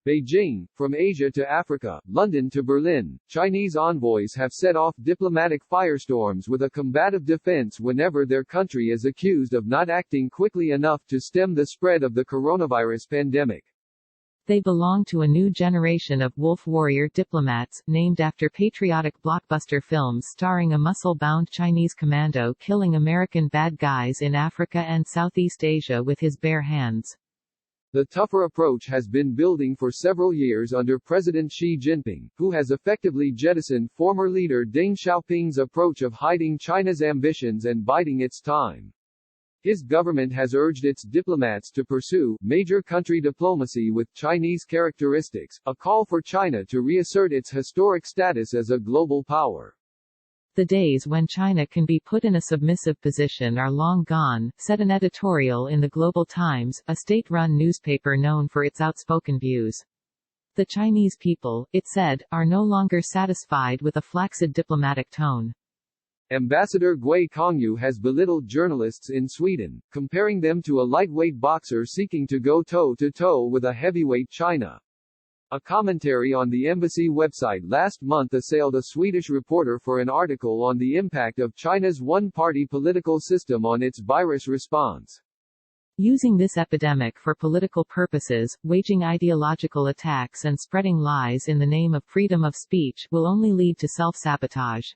Beijing, from Asia to Africa, London to Berlin, Chinese envoys have set off diplomatic firestorms with a combative defense whenever their country is accused of not acting quickly enough to stem the spread of the coronavirus pandemic. They belong to a new generation of wolf warrior diplomats, named after patriotic blockbuster films starring a muscle-bound Chinese commando killing American bad guys in Africa and Southeast Asia with his bare hands. The tougher approach has been building for several years under President Xi Jinping, who has effectively jettisoned former leader Deng Xiaoping's approach of hiding China's ambitions and biding its time. His government has urged its diplomats to pursue major country diplomacy with Chinese characteristics, a call for China to reassert its historic status as a global power. The days when China can be put in a submissive position are long gone, said an editorial in the Global Times, a state-run newspaper known for its outspoken views. The Chinese people, it said, are no longer satisfied with a flaccid diplomatic tone. Ambassador Gui Congyu has belittled journalists in Sweden, comparing them to a lightweight boxer seeking to go toe-to-toe with a heavyweight China. A commentary on the embassy website last month assailed a Swedish reporter for an article on the impact of China's one-party political system on its virus response. Using this epidemic for political purposes, waging ideological attacks and spreading lies in the name of freedom of speech will only lead to self-sabotage.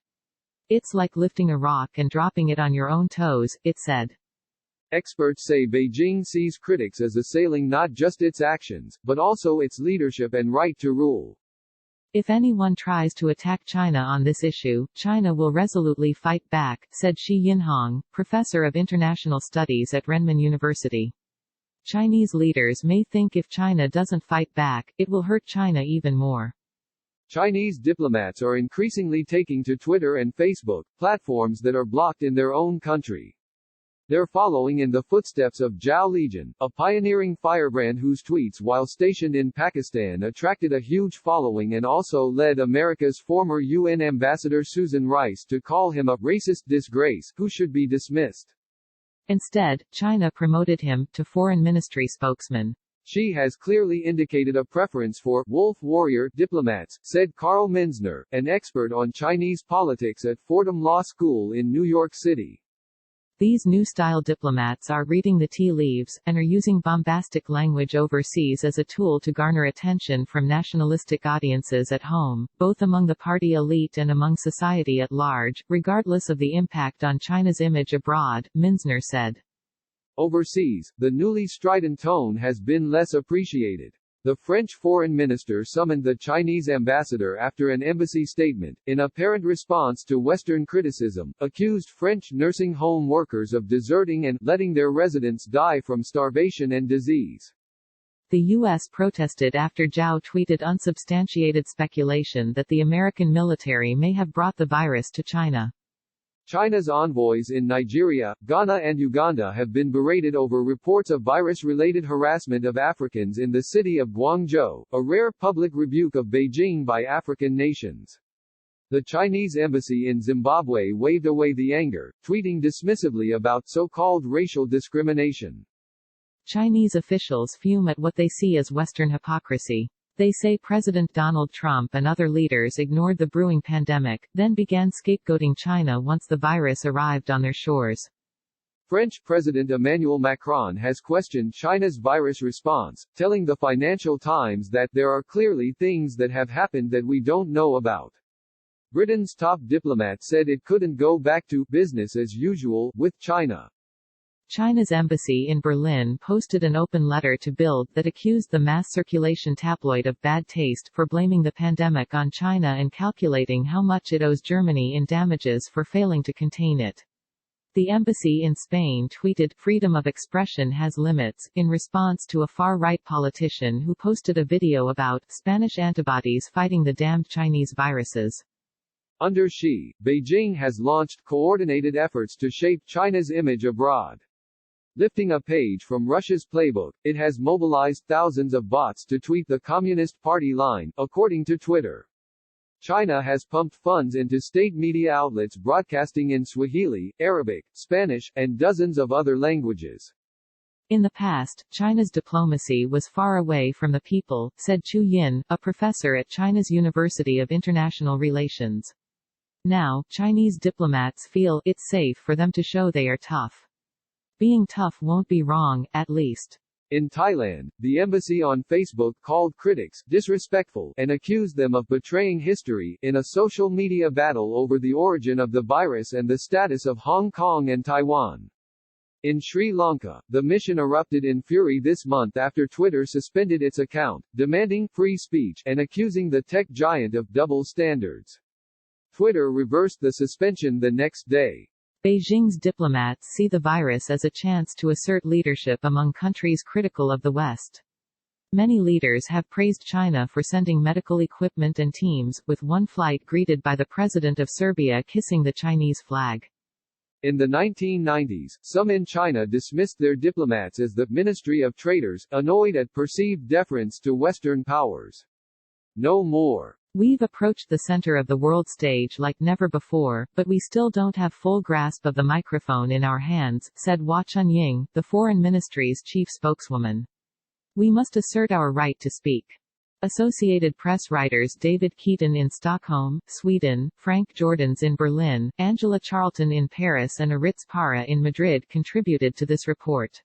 It's like lifting a rock and dropping it on your own toes, it said. Experts say Beijing sees critics as assailing not just its actions, but also its leadership and right to rule. If anyone tries to attack China on this issue, China will resolutely fight back, said Shi Yinhong, professor of international studies at Renmin University. Chinese leaders may think if China doesn't fight back, it will hurt China even more. Chinese diplomats are increasingly taking to Twitter and Facebook, platforms that are blocked in their own country. They're following in the footsteps of Zhao Lijian, a pioneering firebrand whose tweets while stationed in Pakistan attracted a huge following and also led America's former UN ambassador Susan Rice to call him a racist disgrace who should be dismissed. Instead, China promoted him to foreign ministry spokesman. She has clearly indicated a preference for wolf warrior diplomats, said Carl Minzner, an expert on Chinese politics at Fordham Law School in New York City. These new-style diplomats are reading the tea leaves, and are using bombastic language overseas as a tool to garner attention from nationalistic audiences at home, both among the party elite and among society at large, regardless of the impact on China's image abroad, Minzner said. Overseas, the newly strident tone has been less appreciated. The French foreign minister summoned the Chinese ambassador after an embassy statement, in apparent response to Western criticism, accused French nursing home workers of deserting and letting their residents die from starvation and disease. The U.S. protested after Zhao tweeted unsubstantiated speculation that the American military may have brought the virus to China. China's envoys in Nigeria, Ghana and Uganda have been berated over reports of virus-related harassment of Africans in the city of Guangzhou, a rare public rebuke of Beijing by African nations. The Chinese embassy in Zimbabwe waved away the anger, tweeting dismissively about so-called racial discrimination. Chinese officials fume at what they see as Western hypocrisy. They say President Donald Trump and other leaders ignored the brewing pandemic, then began scapegoating China once the virus arrived on their shores. French President Emmanuel Macron has questioned China's virus response, telling the Financial Times that there are clearly things that have happened that we don't know about. Britain's top diplomat said it couldn't go back to business as usual with China. China's embassy in Berlin posted an open letter to Bild that accused the mass circulation tabloid of bad taste for blaming the pandemic on China and calculating how much it owes Germany in damages for failing to contain it. The embassy in Spain tweeted, "Freedom of expression has limits," in response to a far-right politician who posted a video about Spanish antibodies fighting the damned Chinese viruses. Under Xi, Beijing has launched coordinated efforts to shape China's image abroad. Lifting a page from Russia's playbook, it has mobilized thousands of bots to tweet the Communist Party line, according to Twitter. China has pumped funds into state media outlets broadcasting in Swahili, Arabic, Spanish, and dozens of other languages. In the past, China's diplomacy was far away from the people, said Chu Yin, a professor at China's University of International Relations. Now, Chinese diplomats feel it's safe for them to show they are tough. Being tough won't be wrong, at least. In Thailand, the embassy on Facebook called critics disrespectful and accused them of betraying history in a social media battle over the origin of the virus and the status of Hong Kong and Taiwan. In Sri Lanka, the mission erupted in fury this month after Twitter suspended its account, demanding free speech and accusing the tech giant of double standards. Twitter reversed the suspension the next day. Beijing's diplomats see the virus as a chance to assert leadership among countries critical of the West. Many leaders have praised China for sending medical equipment and teams, with one flight greeted by the president of Serbia kissing the Chinese flag. In the 1990s, some in China dismissed their diplomats as the Ministry of Traitors, annoyed at perceived deference to Western powers. No more. We've approached the center of the world stage like never before, but we still don't have full grasp of the microphone in our hands, said Hua Chunying, the Foreign Ministry's chief spokeswoman. We must assert our right to speak. Associated Press writers David Keaton in Stockholm, Sweden, Frank Jordans in Berlin, Angela Charlton in Paris and Aritz Para in Madrid contributed to this report.